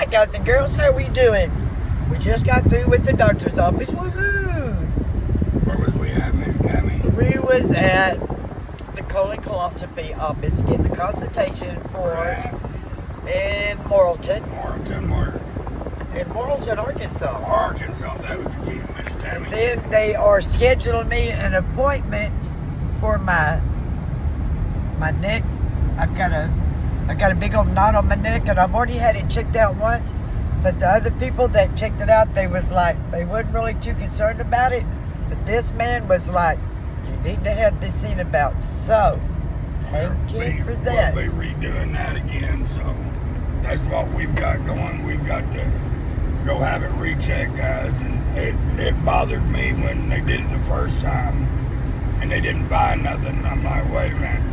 Alright guys and girls, how we doing? We just got through with the doctor's office. Woohoo! Where was we at, Miss Tammy? We was at the colon coloscopy office getting the consultation for in Morrilton. In Morrilton, Arkansas. Arkansas, that was the key, Miss Tammy. And then they are scheduling me an appointment for my neck. I've got a big old knot on my neck, and I've already had it checked out once. But the other people that checked it out, they was like, they wasn't really too concerned about it. But this man was like, you need to have this seen about. So, hang tight for that. We'll be redoing that again, so that's what we've got going. We've got to go have it rechecked, guys. And it bothered me when they did it the first time, and they didn't find nothing. I'm like, wait a minute.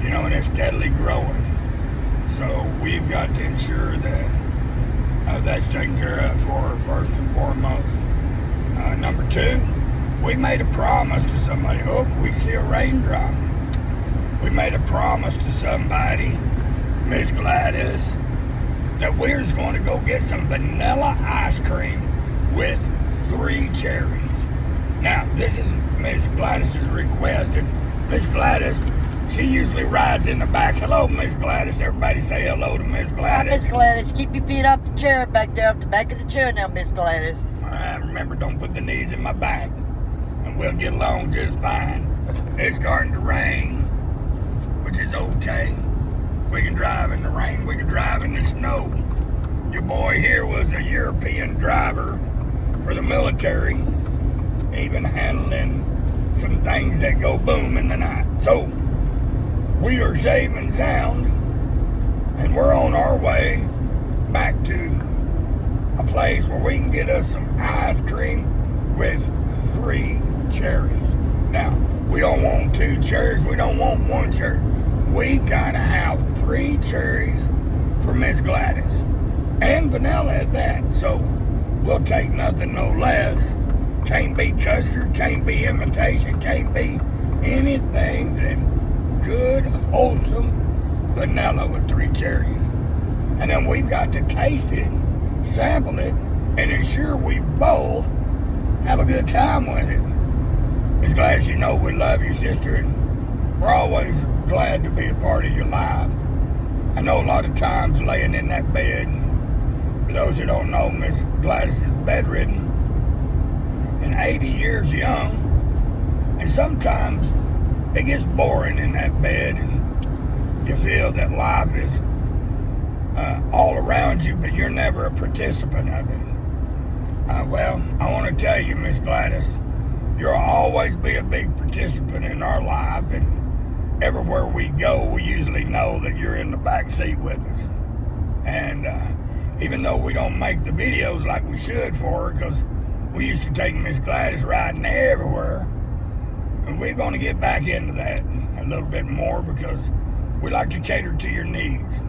You know, and it's steadily growing. So we've got to ensure that that's taken care of for her first and foremost. Number two, we made a promise to somebody. Oh, we see a raindrop. We made a promise to somebody, Miss Gladys, that we was going to go get some vanilla ice cream with 3 cherries. Now, this is Miss Gladys's request, and Miss Gladys, she usually rides in the back. Hello, Miss Gladys. Everybody say hello to Miss Gladys. Miss Gladys, keep your feet off the chair back there, off the back of the chair now, Miss Gladys. All right, remember, don't put the knees in my back, and we'll get along just fine. It's starting to rain, which is okay. We can drive in the rain. We can drive in the snow. Your boy here was a European driver for the military, even handling some things that go boom in the night. So, we are safe and sound, and we're on our way back to a place where we can get us some ice cream with 3 cherries. Now, we don't want 2 cherries, we don't want 1 cherry. We gotta have 3 cherries for Miss Gladys, and vanilla at that. So, we'll take nothing no less. Can't be custard, can't be imitation, can't be anything than good, wholesome vanilla with 3 cherries. And then we've got to taste it, sample it, and ensure we both have a good time with it. Miss Gladys, you know we love you, sister, and we're always glad to be a part of your life. I know a lot of times laying in that bed, for those who don't know, Miss Gladys is bedridden and 80 years young, and sometimes it gets boring in that bed, and you feel that life is all around you, but you're never a participant of it. Well, I want to tell you, Miss Gladys, you'll always be a big participant in our life, and everywhere we go, we usually know that you're in the back seat with us. And even though we don't make the videos like we should for her, because we used to take Miss Gladys riding everywhere, and we're going to get back into that a little bit more because we like to cater to your needs.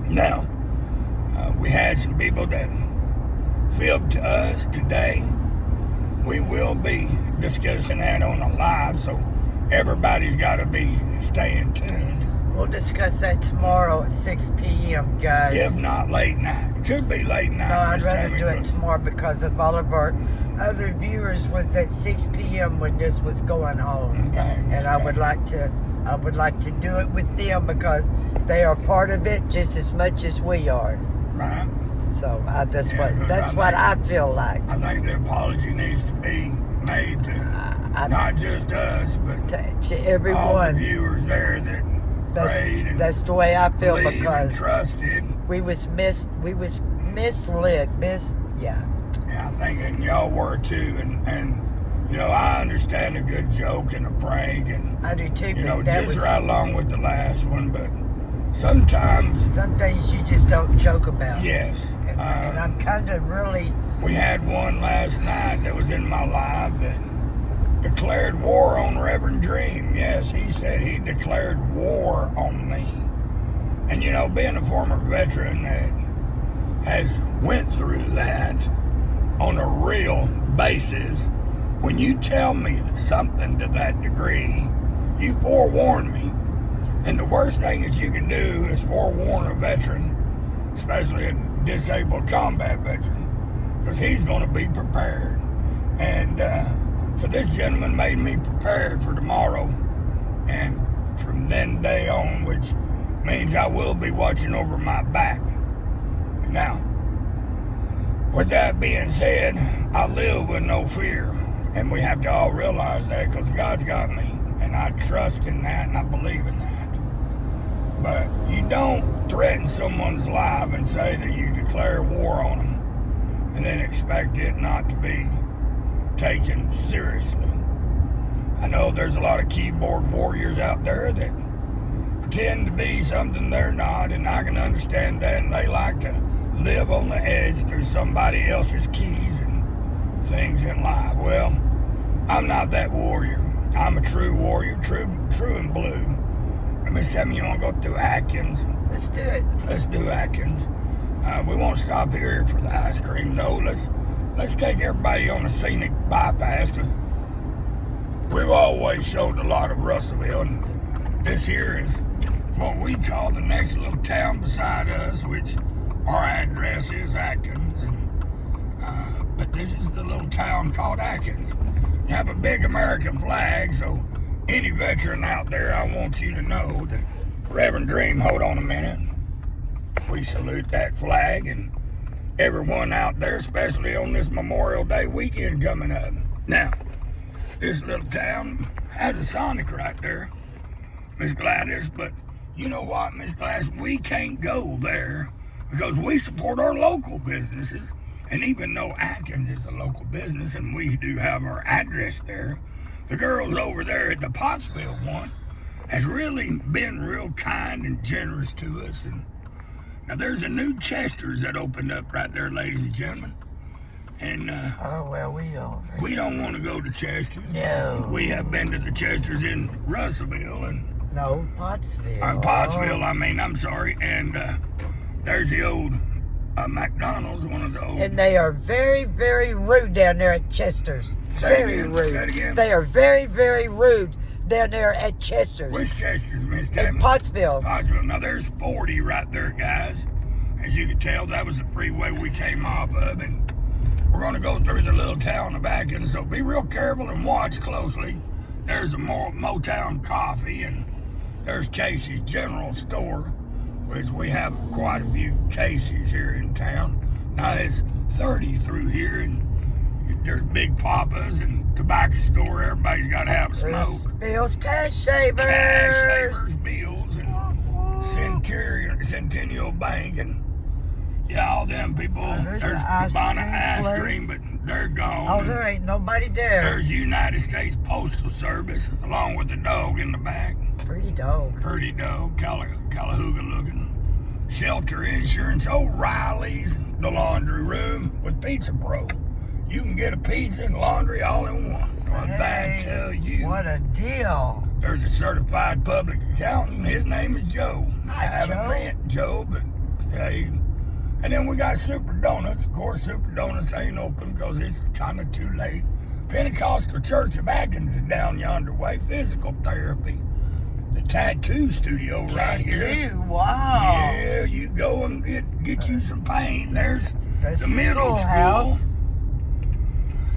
Now, we had some people that filmed to us today. We will be discussing that on the live, so everybody's got to be staying tuned. We'll discuss that tomorrow at 6 p.m., guys. If not late night. It could be late night. No, I'd rather do it tomorrow because of all of our other viewers was at 6 p.m. when this was going on. Okay. And I would like to do it with them because they are part of it just as much as we are. Right. So that's what I feel like. I think the apology needs to be made to not just us, but to everyone. All the viewers there that prayed and that's the way I feel because trusted. We was misled. Yeah, I think and y'all were too, and you know, I understand a good joke and a prank, and I do too. You know, just right along with the last one, but sometimes some things you just don't joke about. Yes, and I'm kind of really. We had one last night that was in my live that declared war on Reverend Dream. Yes, he said he declared war on me. And you know, being a former veteran that has went through that on a real basis, when you tell me something to that degree, you forewarn me. And the worst thing that you can do is forewarn a veteran, especially a disabled combat veteran, because he's going to be prepared. And so this gentleman made me prepared for tomorrow, and from then day on, which means I will be watching over my back. Now, with that being said, I live with no fear, and we have to all realize that, because God's got me, and I trust in that, and I believe in that. But you don't threaten someone's life and say that you declare war on them, and then expect it not to be taken seriously. I know there's a lot of keyboard warriors out there that pretend to be something they're not, and I can understand that, and they like to live on the edge through somebody else's keys and things in life. Well, I'm not that warrior. I'm a true warrior, true and blue. And Miss Tammy, you want to go through Atkins? Let's do it. Let's do Atkins. We won't stop here for the ice cream, though. Let's take everybody on a scenic bypass, because we've always showed a lot of Russellville, and this here is what we call the next little town beside us, which our address is Atkins, but this is the little town called Atkins. You have a big American flag, so any veteran out there, I want you to know that Reverend Dream, hold on a minute. We salute that flag, and everyone out there, especially on this Memorial Day weekend coming up. Now, this little town has a Sonic right there, Miss Gladys, but you know what, Miss Gladys, we can't go there because we support our local businesses. And even though Atkins is a local business and we do have our address there, the girls over there at the Pottsville one has really been real kind and generous to us. And now there's a new Chester's that opened up right there, ladies and gentlemen. And oh, well, we don't want to go to Chester's. No. We have been to the Chester's in Russellville and Pottsville. Pottsville, I'm sorry. And there's the old McDonald's, one of those. And they are very, very rude down there at Chester's. Very rude. Say it again. They are very, very rude down there at Chester's. Which Chester's, Miss Tammy? In Pottsville. Pottsville. Now, there's 40 right there, guys. As you can tell, that was the freeway we came off of, and we're going to go through the little town of Atkins, so be real careful and watch closely. There's a Motown Coffee, and there's Casey's General Store, which we have quite a few Casey's here in town. Now, it's 30 through here, and there's Big Papa's and tobacco store. Everybody's got to have a smoke. Bill's Cash Savers. Cash Savers, Bills, and Centennial Bank, and yeah, all them people. There's Cabana Ice Cream, but they're gone. Oh, there ain't nobody there. There's United States Postal Service, along with the dog in the back. Pretty dog. Pretty dog, Callahooga looking. Shelter Insurance, O'Reilly's, the laundry room with Pizza Pro. You can get a pizza and laundry all in one. I tell you. What a deal. There's a certified public accountant. His name is Joe. Hi, I haven't met Joe, but hey. And then we got Super Donuts. Of course, Super Donuts ain't open because it's kind of too late. Pentecostal Church of Atkins is down yonder way. Physical therapy. The tattoo studio right here. Tattoo, wow. Yeah, you go and get you some paint. There's the middle schoolhouse. school.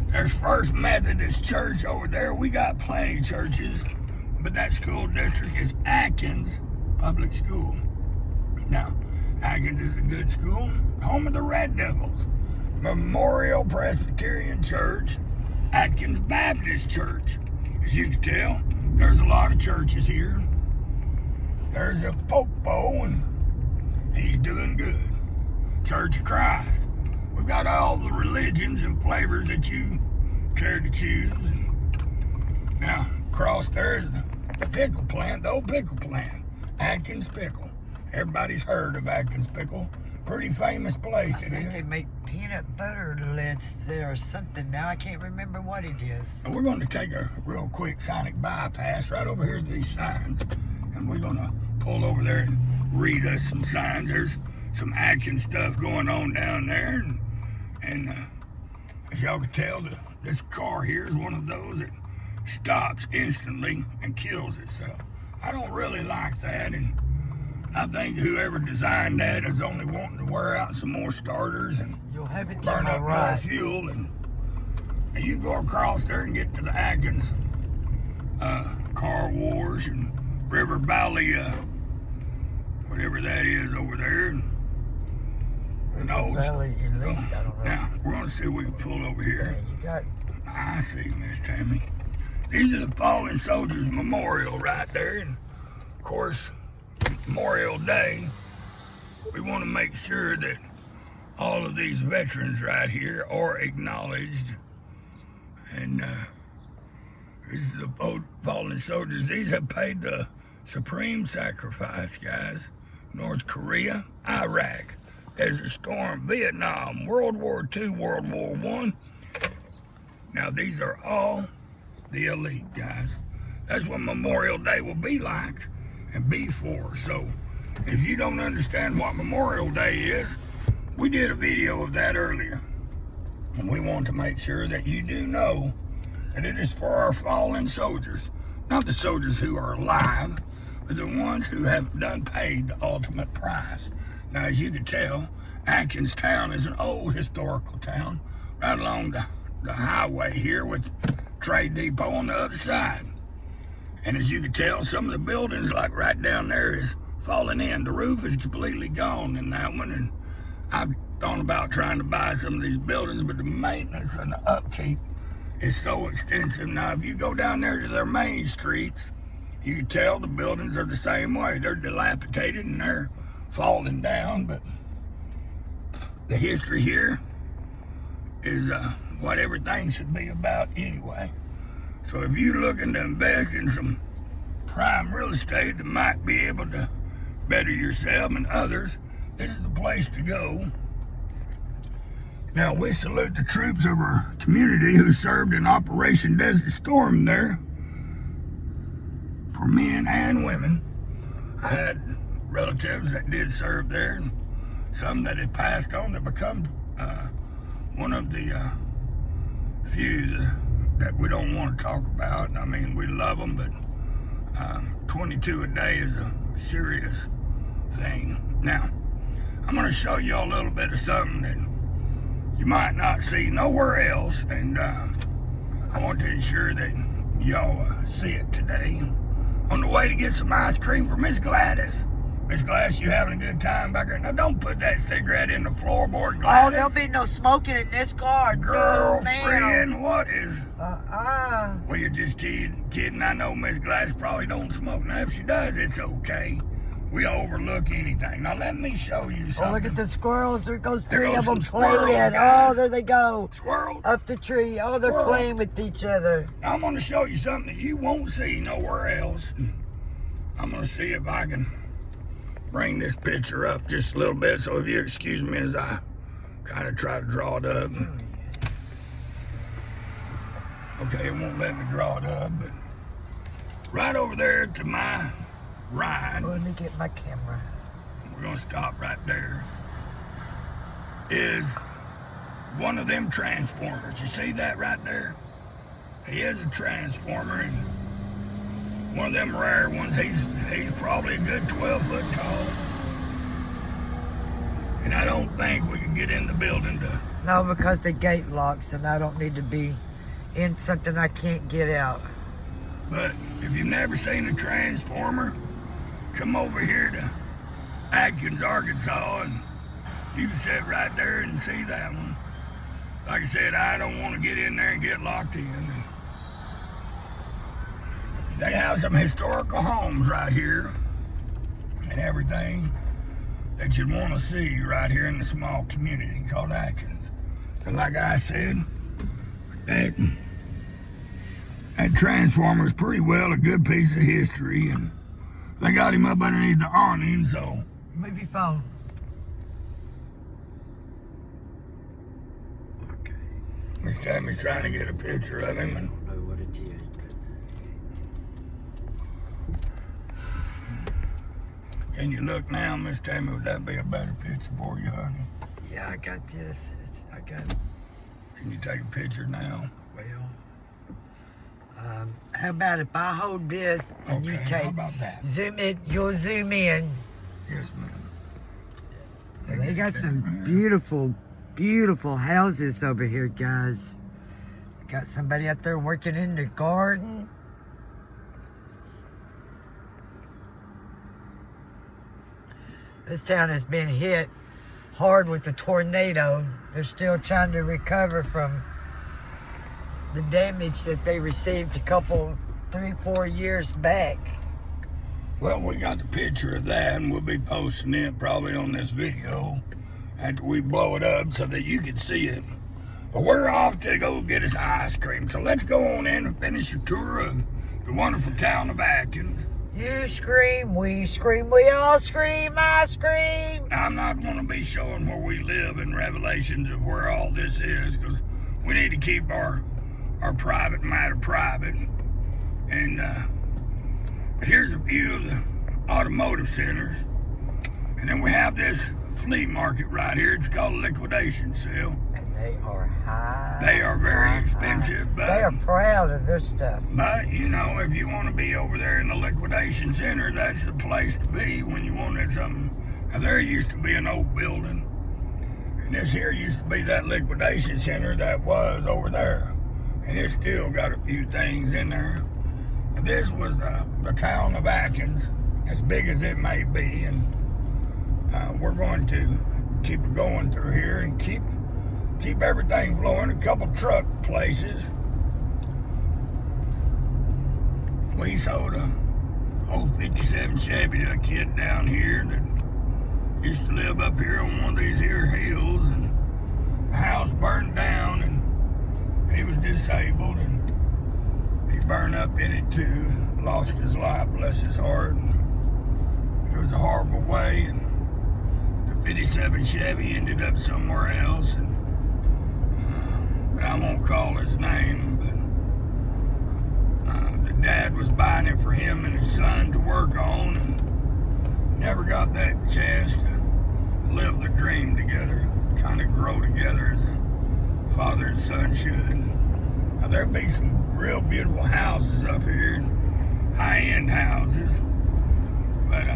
There's First Methodist Church over there. We got plenty of churches, but that school district is Atkins Public School. Now, Atkins is a good school, home of the Red Devils, Memorial Presbyterian Church, Atkins Baptist Church. As you can tell, there's a lot of churches here. There's a Popo, and he's doing good. Church of Christ. We've got all the religions and flavors that you care to choose. And now, across there is the pickle plant, the old pickle plant, Atkins Pickle. Everybody's heard of Atkins Pickle. Pretty famous place it is. They make peanut butter lids there or something. Now I can't remember what it is. And we're going to take a real quick sonic bypass right over here to these signs. And we're going to pull over there and read us some signs. There's some Atkins stuff going on down there. And as y'all can tell, this car here is one of those that stops instantly and kills itself. I don't really like that. And I think whoever designed that is only wanting to wear out some more starters and You'll have it to burn my up more right. fuel. And you go across there and get to the Atkins Car Wash and River Valley, whatever that is over there. And old Valley Elite, I don't know. Now, we're going to see if we can pull over here. Yeah, you got. I see, Miss Tammy. These are the Fallen Soldiers Memorial right there. And of course, Memorial Day, we want to make sure that all of these veterans right here are acknowledged. And these are the fallen soldiers. These have paid the supreme sacrifice, guys. North Korea, Iraq, Desert Storm, Vietnam, World War II, World War I. Now, these are all the elite, guys. That's what Memorial Day will be like and be for. So, if you don't understand what Memorial Day is, we did a video of that earlier. And we want to make sure that you do know that it is for our fallen soldiers. Not the soldiers who are alive, but the ones who have done paid the ultimate price. Now, as you can tell, Atkins Town is an old historical town right along the highway here with Trade Depot on the other side. And as you can tell, some of the buildings, like right down there, is falling in. The roof is completely gone in that one. And I've thought about trying to buy some of these buildings, but the maintenance and the upkeep is so extensive. Now, if you go down there to their main streets, you can tell the buildings are the same way. They're dilapidated and they're falling down, but the history here is what everything should be about anyway. So if you're looking to invest in some prime real estate that might be able to better yourself and others, this is the place to go. Now, we salute the troops of our community who served in Operation Desert Storm there, for men and women. I had relatives that did serve there, and some that had passed on that become one of the few that we don't want to talk about. I mean, we love them, but 22 a day is a serious thing. Now, I'm going to show you a little bit of something that you might not see nowhere else, and I want to ensure that y'all see it today. On the way to get some ice cream for Miss Gladys. Miss Gladys, you having a good time back there? Now, don't put that cigarette in the floorboard, Gladys. Oh, there'll be no smoking in this car. Girlfriend, No, what is... Well, you're just kidding. I know Miss Gladys probably don't smoke. Now, if she does, it's okay. We overlook anything. Now, let me show you something. Oh, look at the squirrels. There goes There three goes of them some squirrels, playing. guys. Oh, there they go. Squirrel. Up the tree. Oh, they're Squirrel. playing with each other. I'm going to show you something that you won't see nowhere else. I'm going to see if I can bring this picture up just a little bit. So if you excuse me as I kind of try to draw it up. Okay, it won't let me draw it up, but right over there to my right, Let me get my camera. we're going to stop right there, is one of them transformers. You see that right there? He is a transformer, and one of them rare ones. He's probably a good 12 foot tall. And I don't think we can get in the building to... No, because the gate locks, and I don't need to be in something I can't get out. But if you've never seen a transformer, come over here to Atkins, Arkansas, and you can sit right there and see that one. Like I said, I don't want to get in there and get locked in. They have some historical homes right here and everything that you'd want to see right here in the small community called Atkins. And like I said, that transformer is pretty well a good piece of history, and they got him up underneath the awning, so. Move your phone. Okay. Miss Tammy's trying to get a picture of him. I don't know what it is, but... Can you look now, Miss Tammy? Would that be a better picture for you, honey? Yeah, I got this. I got... Can you take a picture now? Well... how about if I hold this and Okay, you take... how about that? Zoom it, you'll zoom in. Yes, ma'am. And they got some beautiful, beautiful houses over here, guys. Got somebody out there working in the garden. This town has been hit hard with the tornado. They're still trying to recover from the damage that they received a couple, 3-4 years back. Well, we got the picture of that, and we'll be posting it probably on this video after we blow it up so that you can see it. But we're off to go get us ice cream, so let's go on in and finish your tour of the wonderful town of Atkins. You scream, we all scream, ice cream. I'm not going to be showing where we live in revelations of where all this is, because we need to keep our private matter private. And here's a view of the automotive centers. And then we have this flea market right here. It's called a liquidation sale. And they are high. They are very expensive. But they are proud of their stuff. But, you know, if you want to be over there in the liquidation center, that's the place to be when you wanted something. Now, there used to be an old building. And this here used to be that liquidation center that was over there. And it's still got a few things in there. And this was the town of Atkins, as big as it may be. And we're going to keep it going through here and keep everything flowing. A couple truck places. We sold a old 57 Chevy to a kid down here that used to live up here on one of these here hills, and the house burned down and he was disabled and he burned up in it too, lost his life, bless his heart. And it was a horrible way, and the 57 Chevy ended up somewhere else, and but I won't call his name, but the dad was buying it for him and his son to work on, and never got that chance to live the dream together, kind of grow together as a father and son should. Now, there'll be some real beautiful houses up here, high-end houses, but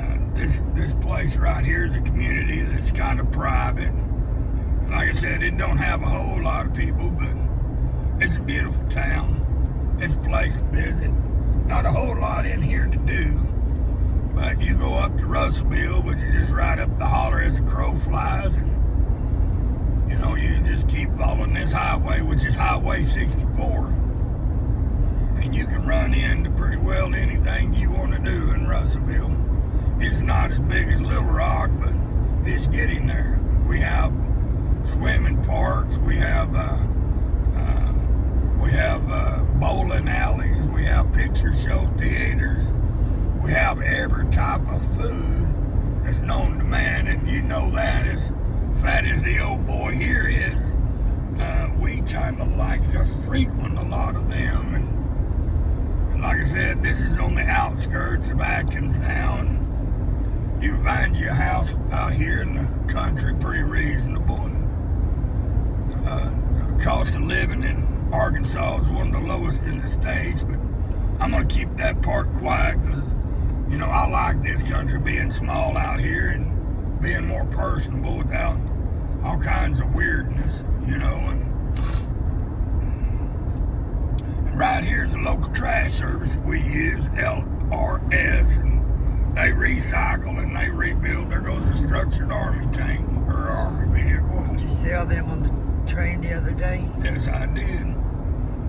this place right here is a community that's kind of private. Like I said, it don't have a whole lot of people, but it's a beautiful town. It's a place to visit. Not a whole lot in here to do, but you go up to Russellville, which is just right up the holler as the crow flies, and you know, you just keep following this highway, which is Highway 64, and you can run into pretty well anything you want to do in Russellville. It's not as big as Little Rock, but it's getting there. We have swimming parks, we have bowling alleys, we have picture show theaters, we have every type of food that's known to man, and you know that as fat as the old boy here is, we kind of like to frequent a lot of them, and like I said, this is on the outskirts of Atkins now, and you find your house out here in the country pretty reasonable. The cost of living in Arkansas is one of the lowest in the states, but I'm going to keep that part quiet because, you know, I like this country being small out here and being more personable without all kinds of weirdness, you know. And right here is the local trash service we use, LRS, and they recycle and they rebuild. There goes a structured army tank or army vehicle. Did you see all them on the train the other day? Yes, I did.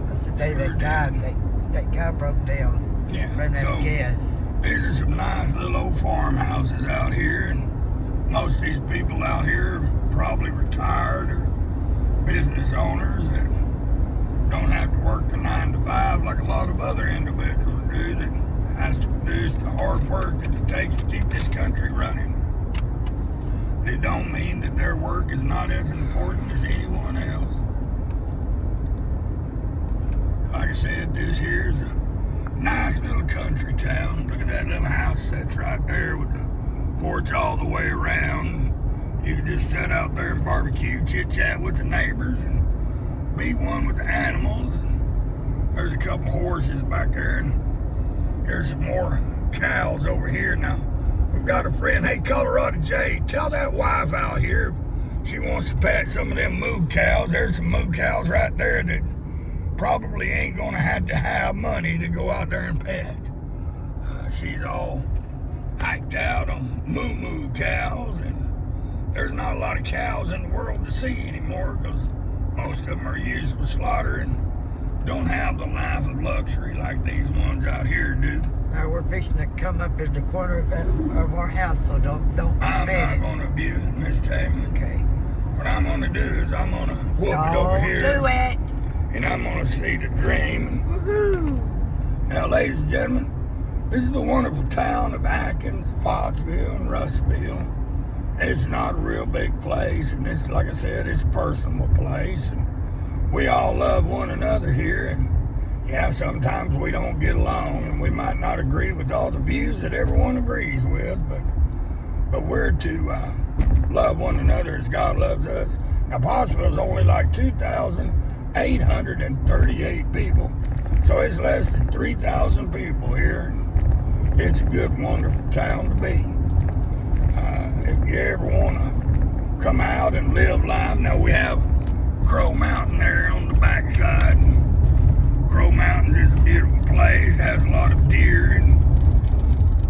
That's the day Sure that guy, did. that guy broke down. Yeah, Ran out of so gas. these are some nice little old farmhouses out here, and most of these people out here are probably retired or business owners that don't have to work the 9 to 5 like a lot of other individuals do that has to produce the hard work that it takes to keep this country running. But it don't mean that their work is not as important as anyone else. Like I said, this here's a nice little country town. Look at that little house that's right there with the porch all the way around. You can just sit out there and barbecue, chit-chat with the neighbors, and be one with the animals. And there's a couple horses back there, and there's some more cows over here. Now, We've got a friend, hey, Colorado J, tell that wife out here she wants to pat some of them moo cows. There's some moo cows right there that probably ain't gonna have to have money to go out there and pet. She's all hiked out on moo cows, and there's not a lot of cows in the world to see anymore because most of them are used for slaughter and don't have the life of luxury like these ones out here do. We're fixing to come up in the corner of our house, so don't I'm spare not gonna abuse it, Miss Tammy. Okay. What I'm gonna do is I'm gonna whoop it over here. Do it. And I'm gonna see the dream. Woohoo! Now, ladies and gentlemen, this is the wonderful town of Atkins, Pottsville, and Russville. It's not a real big place, and it's, like I said, it's a personal place, and we all love one another here. And yeah, sometimes we don't get along, and we might not agree with all the views that everyone agrees with, but we're to love one another as God loves us. Now, Pottsville's only like 2,838 people, so it's less than 3,000 people here. It's a good, wonderful town to be. If you ever want to come out and live life, now we have Crow Mountain there on the backside. Crow Mountain is a beautiful place. It has a lot of deer and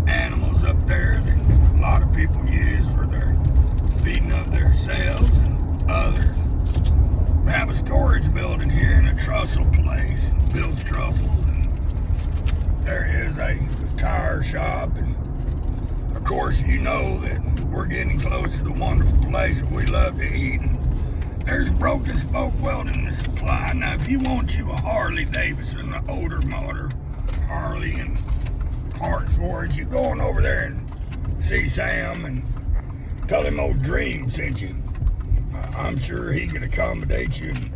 animals up there that a lot of people use for their feeding of themselves and others. We have a storage building here and a trussel place. Builds trussels, and there is a tire shop, and of course you know that we're getting close to the wonderful place that we love to eat. And there's Broken Spoke Welding and Supply. Now, if you want you a Harley Davidson, an older motor Harley and parts for it, you go on over there and see Sam and tell him old Dream sent you. I'm sure he could accommodate you in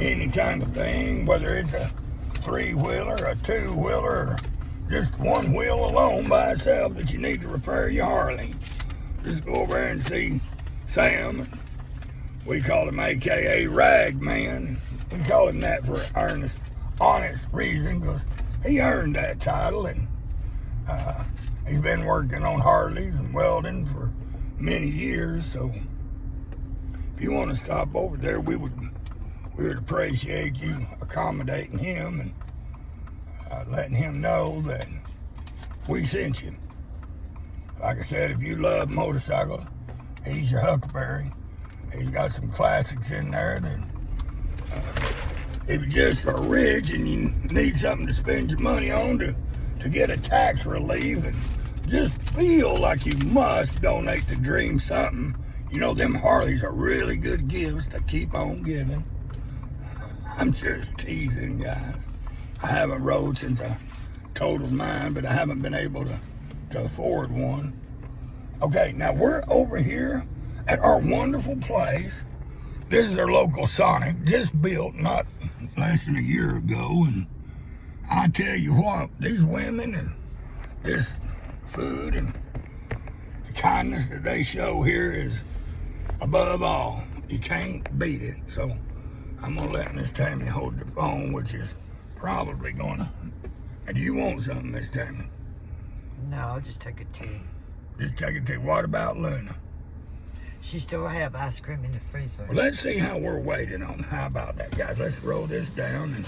any kind of thing, whether it's a 3-wheeler, a 2-wheeler, or just one wheel alone by itself that you need to repair your Harley. Just go over there and see Sam. We call him AKA Rag Man. We call him that for honest reason, because he earned that title, and he's been working on Harleys and welding for many years. So if you want to stop over there, we would appreciate you accommodating him and letting him know that we sent you. Like I said, if you love motorcycles, he's your huckleberry. He's got some classics in there that if you just are rich and you need something to spend your money on to get a tax relief and just feel like you must donate to Dream something, you know, them Harleys are really good gifts to keep on giving. I'm just teasing, guys. I haven't rode since I totaled mine, but I haven't been able to afford one. Okay, now we're over here at our wonderful place. This is our local Sonic, just built not less than a year ago. And I tell you what, these women and this food and the kindness that they show here is above all. You can't beat it. So I'm gonna let Miss Tammy hold the phone, which is probably gonna. Do you want something, Miss Tammy? No, I'll just take a tea. Just take a tea. What about Luna? She still have ice cream in the freezer. Well, let's see how we're waiting on. How about that, guys? Let's roll this down and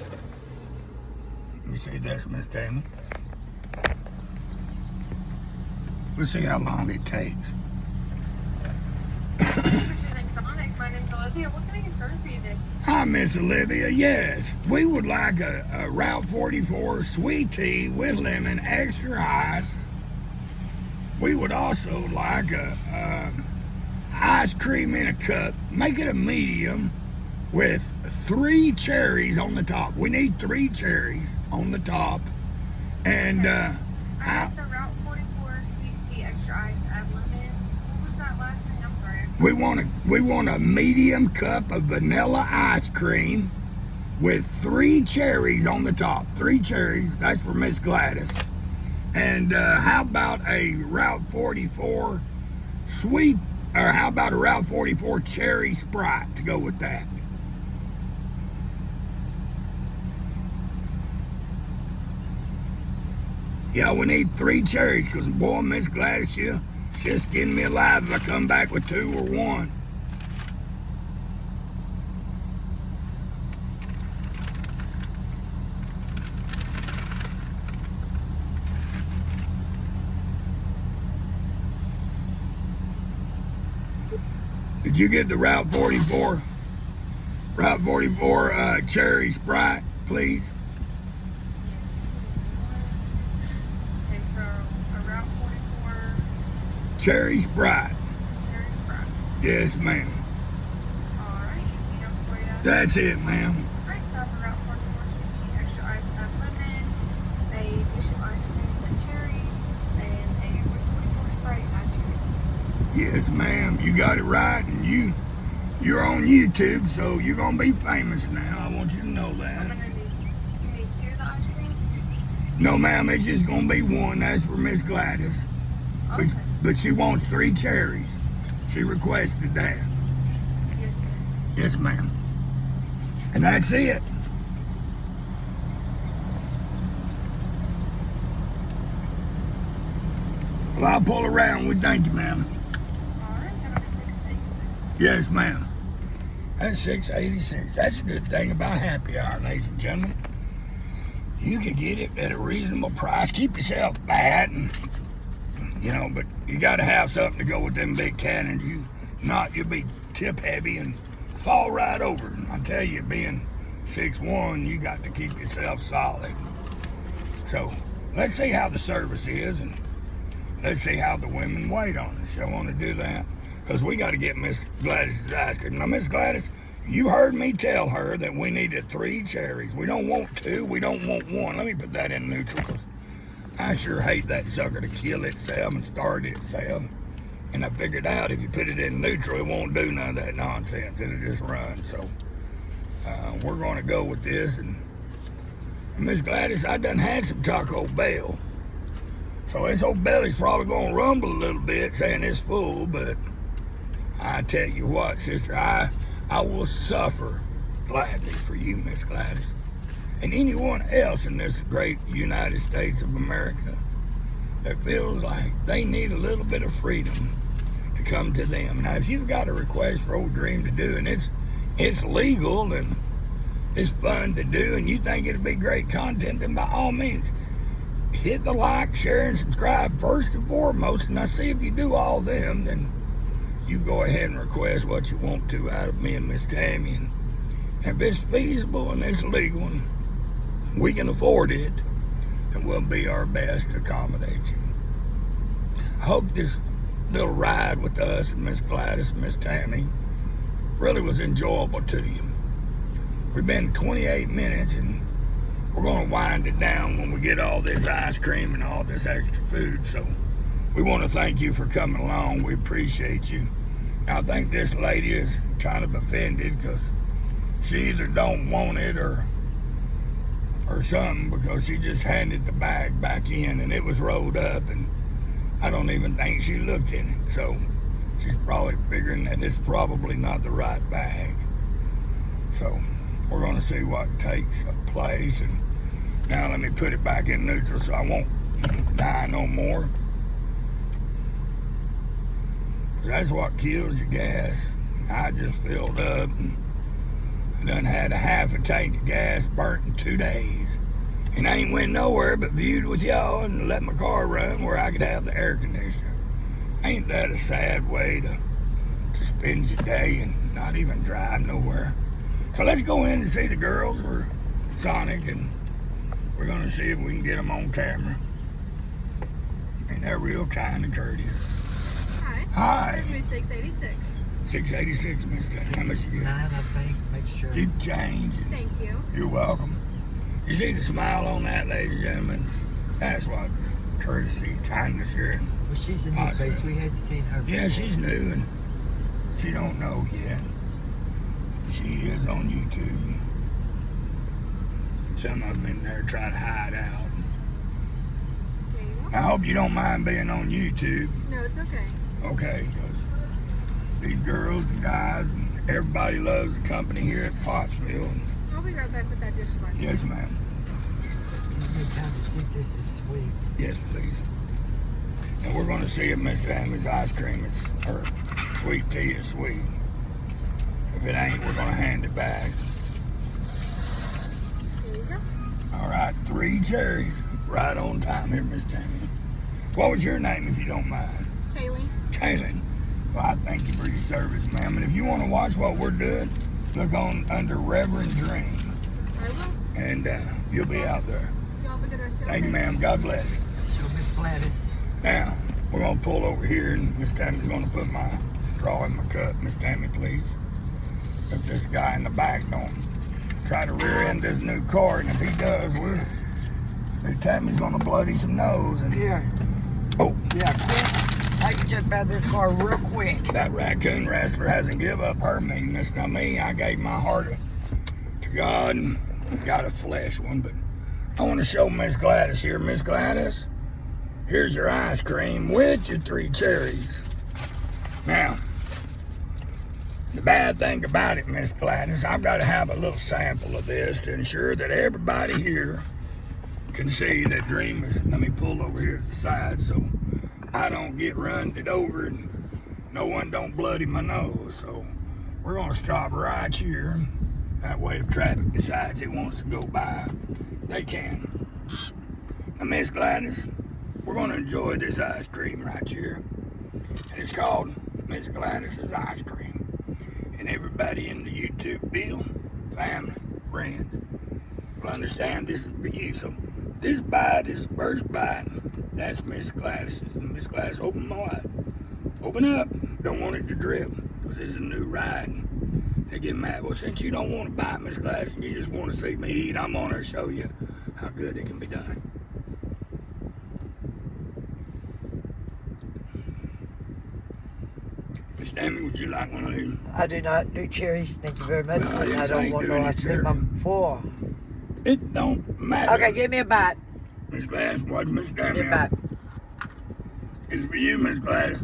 let me see this, Miss Tammy. We'll see how long it takes. My name's Olivia. What can I get started for you today? Hi, Miss Olivia. Yes, we would like a Route 44 sweet tea with lemon, extra ice. We would also like a ice cream in a cup. Make it a medium with 3 cherries on the top. We need 3 cherries on the top. And I got the Route 44 sweet tea, extra ice, add lemon. What was that last thing? I'm sorry. we want a medium cup of vanilla ice cream with 3 cherries on the top. 3 cherries. That's for Miss Gladys. And how about a Route 44 sweet, or how about a Route 44 cherry Sprite to go with that? Yeah, we need 3 cherries, because, boy, Miss Gladys, she'll skin me alive if I come back with 2 or 1. Did you get the Route 44? Route 44 cherry Sprite, please? Okay, so a Route 44 Cherry Sprite. cherry Sprite. Yes, ma'am. Alright, anything else for you? That's it, ma'am. Alright, so for Route 44, sweet extra ice lemon, a Bishop ice cream with cherries, and a Route 44 Sprite and cherries. Yes, ma'am. You got it right, and you're on YouTube, so you're gonna be famous now. I want you to know I'm that. gonna need 2 of the ice creams. No, ma'am, it's just gonna be 1. That's for Miss Gladys. Okay. But she wants 3 cherries. She requested that. Yes, sir. Yes, ma'am. And that's it. Well, I'll pull around. We thank you, ma'am. Alright, have a good day. Yes, ma'am. That's $6.86. That's a good thing about happy hour, ladies and gentlemen. You can get it at a reasonable price. Keep yourself fat, and but you got to have something to go with them big cannons. You'll be tip heavy and fall right over. I tell you, being 6'1", you got to keep yourself solid. So let's see how the service is, and let's see how the women wait on us. Y'all want to do that? Because we got to get Miss Gladys' ice cream. Now, Miss Gladys, you heard me tell her that we needed 3 cherries. We don't want 2. We don't want 1. Let me put that in neutral, because I sure hate that sucker to kill itself and start itself. And I figured out if you put it in neutral, it won't do none of that nonsense. It'll just run. So we're going to go with this. And Miss Gladys, I done had some Taco Bell. So this old belly's probably going to rumble a little bit saying it's full, but I tell you what, sister, I will suffer gladly for you, Miss Gladys, and anyone else in this great United States of America that feels like they need a little bit of freedom to come to them. Now, if you've got a request for Old Dream to do, and it's legal and it's fun to do, and you think it'll be great content, then by all means, hit the like, share, and subscribe first and foremost. And I see if you do all them, then you go ahead and request what you want to out of me and Miss Tammy. And if it's feasible and it's legal and we can afford it, then we'll be our best to accommodate you. I hope this little ride with us and Miss Gladys and Miss Tammy really was enjoyable to you. We've been 28 minutes, and we're going to wind it down when we get all this ice cream and all this extra food. So we want to thank you for coming along. We appreciate you. Now, I think this lady is kind of offended because she either don't want it or something, because she just handed the bag back in and it was rolled up, and I don't even think she looked in it. So she's probably figuring that it's probably not the right bag. So we're going to see what takes place. And now let me put it back in neutral so I won't die no more. That's what kills your gas. I just filled up, and I done had a half a tank of gas burnt in 2 days. And I ain't went nowhere but viewed with y'all and let my car run where I could have the air conditioner. Ain't that a sad way to spend your day and not even drive nowhere? So let's go in and see the girls. We're Sonic, and we're going to see if we can get them on camera. And they're real kind and courteous. Hi. Here's me 686. 686, Mr. How much you get? 9, I think. Make sure. Keep changing. Thank you. You're welcome. You see the smile on that, ladies and gentlemen? That's what courtesy, kindness here. Well, she's a new face. We hadn't seen her before. Yeah, she's new, and she don't know yet. She is on YouTube. Some of them in there trying to hide out. There you go. I hope you don't mind being on YouTube. No, it's okay. Okay, because these girls and guys and everybody loves the company here at Pottsville. I'll be right back with that dishwasher. Yes, ma'am. me time to see if this is sweet. Yes, please. And we're going to see if Miss Amy's ice cream is, or sweet tea is sweet. If it ain't, we're going to hand it back. Here you go. All right, 3 cherries. Right on time here, Miss Tammy. What was your name, if you don't mind? Kaylee. Kaylin. Well, I thank you for your service, ma'am. And if you want to watch what we're doing, look on under Reverend Dream. I will. And you'll be out there. Y'all have a good rest of your Thank you, day. ma'am. God bless. Show Miss Gladys. Now, we're going to pull over here, and Miss Tammy's going to put my straw in my cup. Miss Tammy, please. If this guy in the back don't try to rear end this new car, and if he does, Miss Tammy's going to bloody some nose. And Here. oh, Yeah, quick. I can jump out of this car real quick. that raccoon wrestler hasn't give up her meanness. Now me, I gave my heart to God and got a flesh one, but I want to show Miss Gladys here. Miss Gladys, here's your ice cream with your 3 cherries. Now, the bad thing about it, Miss Gladys, I've got to have a little sample of this to ensure that everybody here can see that Dream is. Let me pull over here to the side so I don't get run it over and no one don't bloody my nose. So we're going to stop right here. That way if traffic decides it wants to go by, they can. Now, Miss Gladys, we're going to enjoy this ice cream right here. And it's called Miss Gladys's Ice Cream. And everybody in the YouTube bill, family, friends, will understand this is for you. So this bite is the first bite. That's Miss Gladys's. And Miss Gladys, open wide. Open up. Don't want it to drip. Because this is a new ride. They get mad. Well, since you don't want to bite, Miss Gladys, and you just want to see me eat, I'm going to show you how good it can be done. Miss Tammy, would you like one of these? I do not do cherries. Thank you very much. Well, I didn't I say don't want do no any ice cream. I'm full. It don't matter. Okay, give me a bite. Miss Gladys, watch Miss Give Tammy. me a bite. It's for you, Miss Gladys.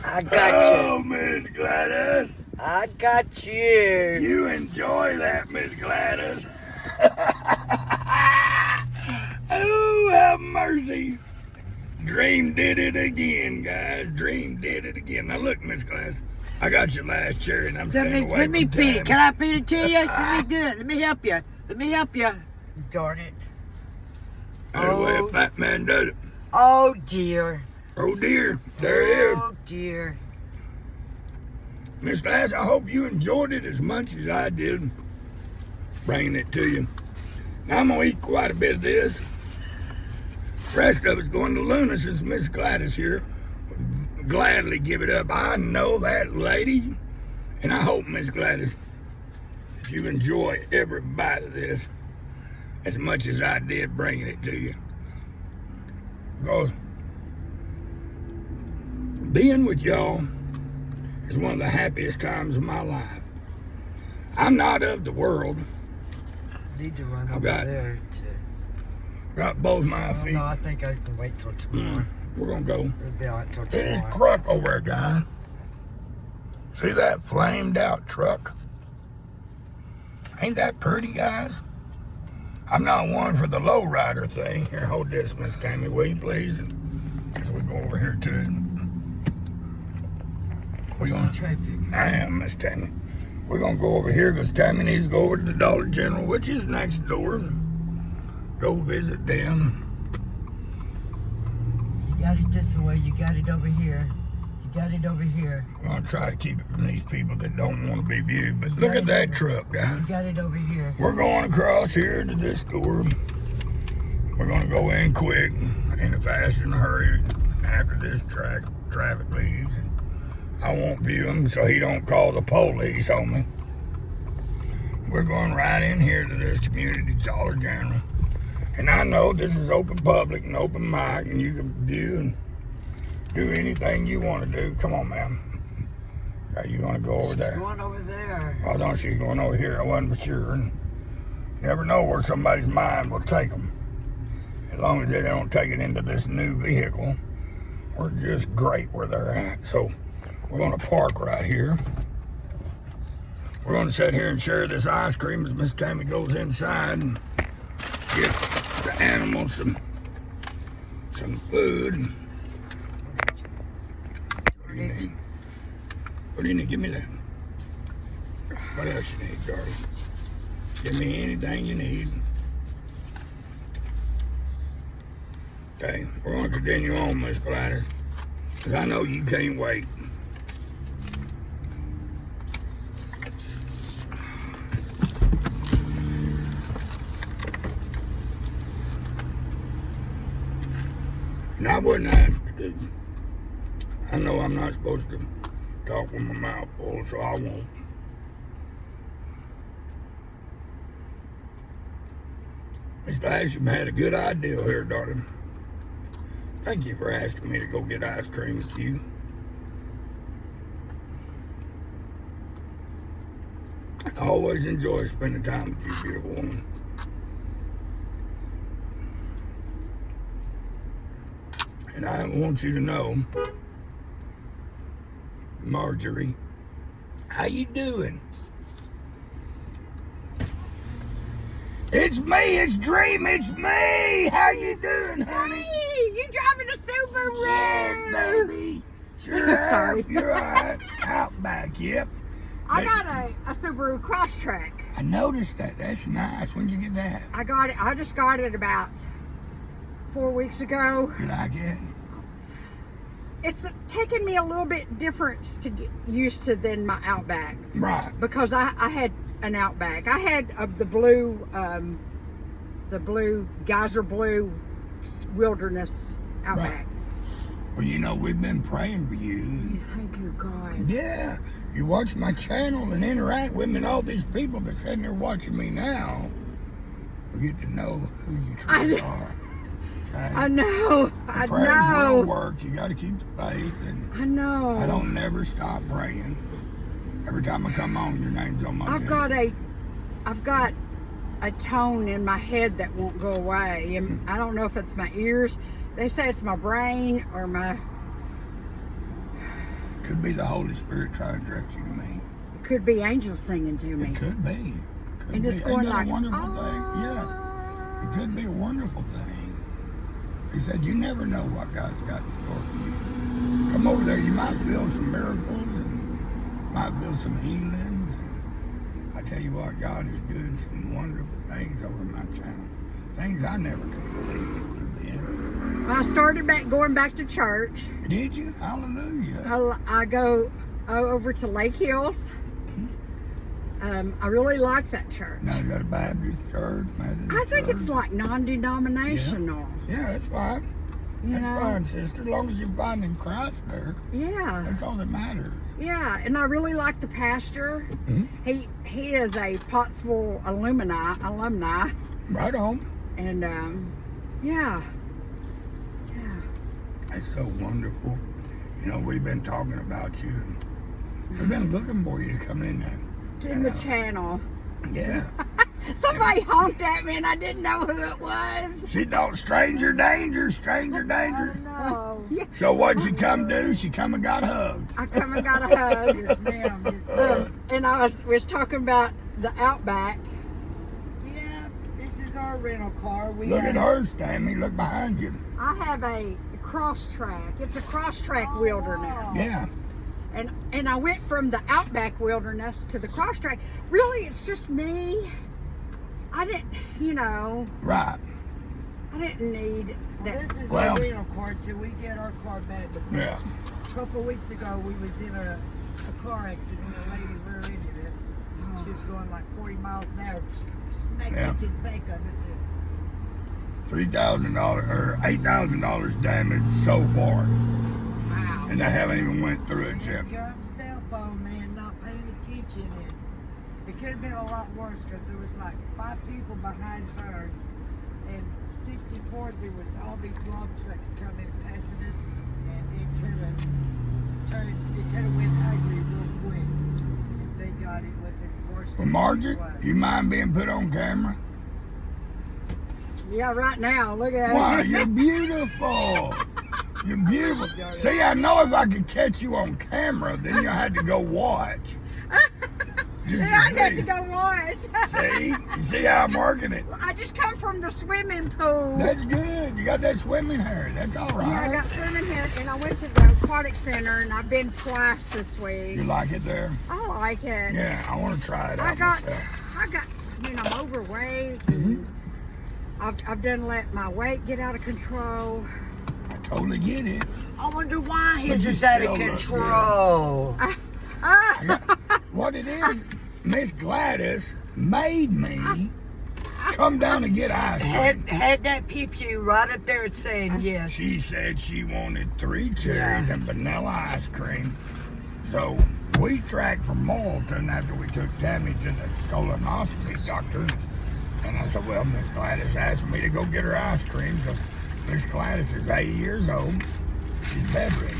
I got Oh, Miss Gladys. you. I got you. You enjoy that, Miss Gladys. Oh, have mercy. Dream did it again, guys. Dream did it again. Now look, Miss Gladys, I got your last cherry and I'm staying away Let me from feed it. Tammy. Can I feed it to you? Let me do it. Let me help you. Let me help you. Darn it. That's the way a fat man does it. Oh dear. Oh dear, there it is. Oh dear. Miss Gladys, I hope you enjoyed it as much as I did bringing it to you. Now I'm gonna eat quite a bit of this. The rest of it's going to Luna since Miss Gladys here would gladly give it up. I know that lady, and I hope, Miss Gladys, that you enjoy every bite of this as much as I did bringing it to you. Because being with y'all is one of the happiest times of my life. I'm not of the world. I need to run I've over got- there to. Got both my Oh, feet. no, I think I can wait till tomorrow. We're gonna go. It'll be all right till There's a tomorrow. truck over there, guy. See that flamed out truck? Ain't that pretty, guys? I'm not one for the lowrider thing. Here, hold this, Miss Tammy, will you please? As we go over here to it. We're gonna. Traffic. I am, Miss Tammy. We're gonna go over here because Tammy needs to go over to the Dollar General, which is next door. Go visit them. You got it this way. You got it over here. You got it over here. We're gonna try to keep it from these people that don't want to be viewed. But look at that truck, guys. You got it over here. We're going across here to this store. We're gonna go in quick, in a fast and a hurry after this traffic leaves. I won't view him so he don't call the police on me. We're going right in here to this community Dollar General. And I know this is open public and open mic and you can view and do anything you want to do. Come on, ma'am. Are you gonna go over there? Going over there. I thought she was going over here. I wasn't sure. And you never know where somebody's mind will take them. As long as they don't take it into this new vehicle, we're just great where they're at. So we're gonna park right here. We're gonna sit here and share this ice cream as Miss Tammy goes inside and get the animals some food. What do you need? What do you need? Give me that. What else you need, Darby? Give me anything you need. Okay, we're gonna continue on, Miss Gladys, because I know you can't wait. And I wouldn't ask you to. I know I'm not supposed to talk with my mouth full, so I won't. Miss Gladys, you've had a good idea here, darling. Thank you for asking me to go get ice cream with you. I always enjoy spending time with you, beautiful woman. And I want you to know, Marjorie, how you doing? It's me, it's Dream, it's me! How you doing, honey? Hey, you driving a Subaru? Yes, baby. Sure. Sorry. You're right. Outback, yep. I got a Subaru Crosstrek. I noticed that. That's nice. When'd you get that? I got it. I just got it about 4 weeks ago. You like it? It's taken me a little bit different to get used to than my Outback. Right. Because I had an Outback. I had the blue geyser blue wilderness Outback. Right. Well, you know, we've been praying for you. Thank you, God. Yeah. You watch my channel and interact with me, and all these people that's sitting there watching me now will get to know who you truly are. Okay? I know. I Prayers know. will work. You got to keep the faith. And I know. I don't never stop praying. Every time I come on, your name's on my list. I've got a tone in my head that won't go away, and I don't know if it's my ears. They say it's my brain or my. Could be the Holy Spirit trying to direct you to me. It could be angels singing to me. It could be. Could And be. it's going Ain't that like, a wonderful thing? Yeah. It could be a wonderful thing. He said, you never know what God's got in store for you. Come over there. You might feel some miracles and might feel some healings. And I tell you what, God is doing some wonderful things over my channel. Things I never could believe it would have been. I started going back to church. Did you? Hallelujah. I go over to Lake Hills. I really like that church. Now you got a Baptist church, Methodist I think church. it's like non-denominational. Yeah, that's fine. You That's know? fine, sister. As long as you're finding Christ there, Yeah. that's all that matters. Yeah, and I really like the pastor. Mhm. He is a Pottsville alumni, Right on. and yeah. That's so wonderful. You know, we've been talking about you. We've been looking for you to come in there. In the channel. Yeah. Somebody honked at me and I didn't know who it was. She thought stranger danger, stranger danger. No. So what'd she come do? She come and got hugged. I come and got a hug. Yes, ma'am. Yes, ma'am. And I was talking about the Outback. Yeah, this is our rental car. Look at her, Stanley. Look behind you. I have a Crosstrek. It's a Crosstrek wilderness. Yeah. And I went from the Outback wilderness to the Crosstrek. Really, it's just me. I didn't, Right. I didn't need that. This is Well- our rental car till we get our car back. Because Yeah. a couple of weeks ago, we was in a car accident. A lady rear-ended us. She was going like 40 miles an hour. She smacked Yeah. into the back of us. $3,000 or $8,000 damage so far, Wow. and they haven't even went through it yet. Got on the cell phone, man, not paying attention. And it could have been a lot worse because there was like 5 people behind her. And 64, there was all these log trucks coming passing us. And it could have went ugly real quick. And thank God it wasn't worse Well, than Marjorie, it was. you mind being put on camera? Yeah, right now. Look at Wow, it. you're beautiful. You're beautiful. See, I know if I could catch you on camera, then you had to go watch. Just Yeah, I got see. to go watch. See? You see how I'm working it? I just come from the swimming pool. That's good. You got that swimming hair. That's all right. Yeah, I got swimming hair, and I went to the aquatic center, and I've been twice this week. You like it there? I like it. Yeah, I want to try it out I got, myself. I'm overweight. Mhm. I've done let my weight get out of control. I totally get it. I wonder why But his you is out still of look control. What it is, Miss Gladys made me come down and get ice cream. Had that pew right up there saying yes. She said she wanted 3 cherries and vanilla ice cream. So we tracked from Morrilton after we took Tammy to the colonoscopy doctor. And I said, well, Miss Gladys asked me to go get her ice cream because Miss Gladys is 80 years old. She's bedridden.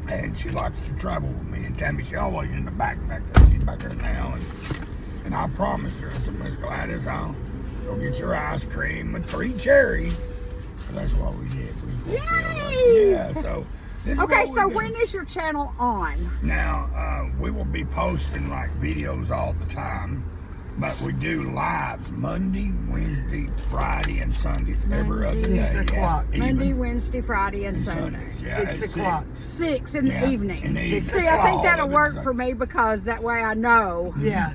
And she likes to travel with me. And Tammy, she's always in the backpack. She's back there now. And I promised her, I said, Miss Gladys, I'll go get your ice cream with 3 cherries. So that's what we did. We fulfilled Yay! Yeah, so this is Okay, what so we do. when is your channel on? Now, we will be posting like videos all the time, but we do lives Monday, Wednesday, Friday, and Sundays every other day. 6 o'clock. Yeah, Monday, even Wednesday, Friday, and Sundays. Sunday. Yeah, 6 it's o'clock. 6 in Yeah, the evening. in the evening. See, I think All that'll of it, work so- for me because that way I know. Yeah.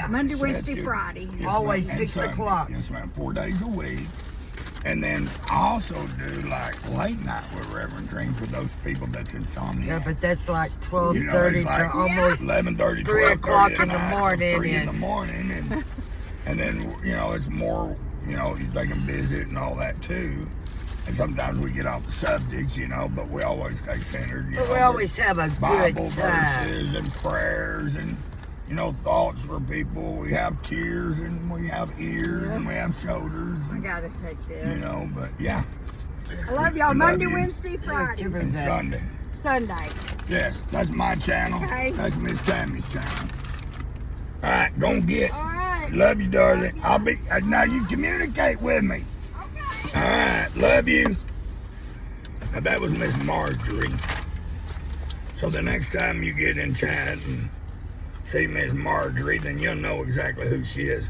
Monday, So that's Wednesday, good. Friday. Yes, Always ma'am. And 6 Sunday. o'clock. Yes, ma'am. 4 days a week. And then I also do like late night with Reverend Dream for those people that's insomnia. Yeah, but that's like 12:30 You know, it's to like almost 11:30, 3 12:30 o'clock at in the night, morning, 3 in and- the morning, and then it's more, they can visit and all that too. And sometimes we get off the subjects, but we always stay centered. But we always have a Bible good time. verses and prayers and thoughts for people. We have tears and we have ears and we have shoulders. I And, gotta take this. but yeah. I love y'all. Love Monday, you. Wednesday, Friday, give her And that. Sunday. Sunday. Yes, that's my channel. Okay. That's Miss Tammy's channel. All right, gonna get. All right. Love you, darling. I'll be now. You communicate with me. Okay. All right, love you. Now that was Miss Marjorie. So the next time you get in chat and see Miss Marjorie, then you'll know exactly who she is.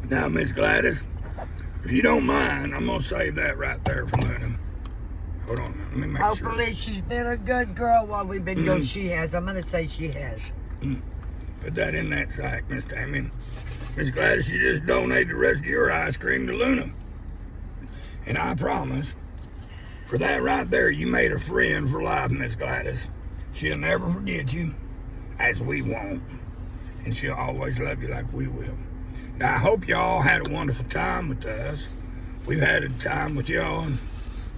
Now, Miss Gladys, if you don't mind, I'm gonna save that right there for Luna. Hold on, let me make sure. Hopefully she's been a good girl while we've been gone. Mhm. She has. I'm going to say she has. Put that in that sack, Miss Tammy. Miss Gladys, you just donate the rest of your ice cream to Luna. And I promise, for that right there, you made a friend for life, Miss Gladys. She'll never forget you, as we won't. And she'll always love you like we will. Now, I hope y'all had a wonderful time with us. We've had a time with y'all and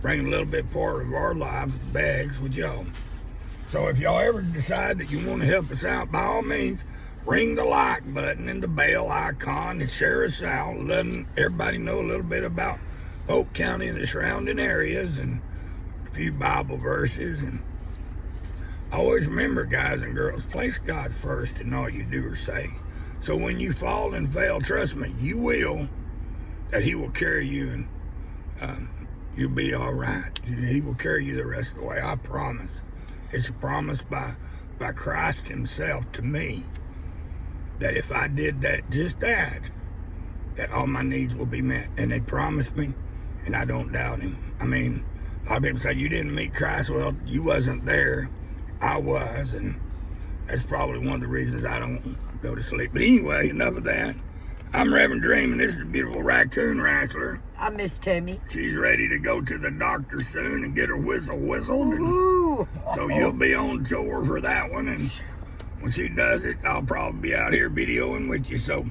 bring a little bit part of our life bags with y'all. So if y'all ever decide that you want to help us out, by all means, ring the like button and the bell icon and share us out, letting everybody know a little bit about Polk County and the surrounding areas and a few Bible verses. And always remember, guys and girls, place God first in all you do or say. So when you fall and fail, trust me, you will, that He will carry you and you'll be all right. He will carry you the rest of the way, I promise. It's a promise by Christ Himself to me that if I did that, just that all my needs will be met. And they promised me, and I don't doubt Him. I mean, a lot of people say, you didn't meet Christ. Well, you wasn't there. I was, and that's probably one of the reasons I don't go to sleep. But anyway, enough of that. I'm Reverend Dream, and this is the beautiful raccoon wrestler. I miss Tammy. She's ready to go to the doctor soon and get her whistle whistled. And Ooh. so you'll be on tour for that one. And when she does it, I'll probably be out here videoing with you. So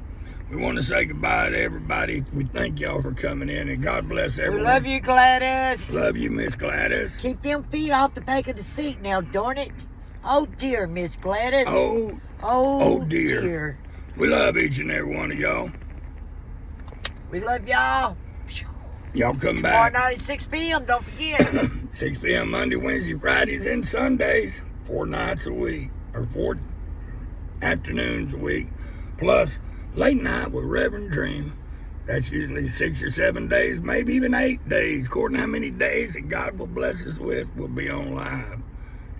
we want to say goodbye to everybody. We thank y'all for coming in, and God bless We everyone. love you, Gladys. Love you, Miss Gladys. Keep them feet off the back of the seat now, darn it. Oh, dear, Miss Gladys. Oh, dear. dear. We love each and every one of y'all. We love y'all. Y'all come Tomorrow back. night at 6 p.m., don't forget. 6 p.m. Monday, Wednesday, Fridays, and Sundays. 4 nights a week, or 4 afternoons a week. Plus Late Night with Reverend Dream. That's usually 6 or 7 days, maybe even 8 days, according to how many days that God will bless us with. We'll be on live,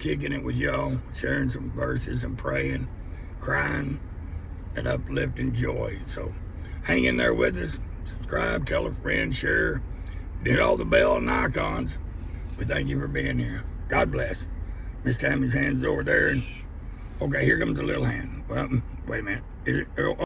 kicking it with y'all, sharing some verses and praying, crying, and uplifting joy. So hang in there with us. Subscribe, tell a friend, share, hit all the bell and icons. We thank you for being here. God bless. Miss Tammy's hand's over there. And, okay, here comes the little hand. Well, wait a minute.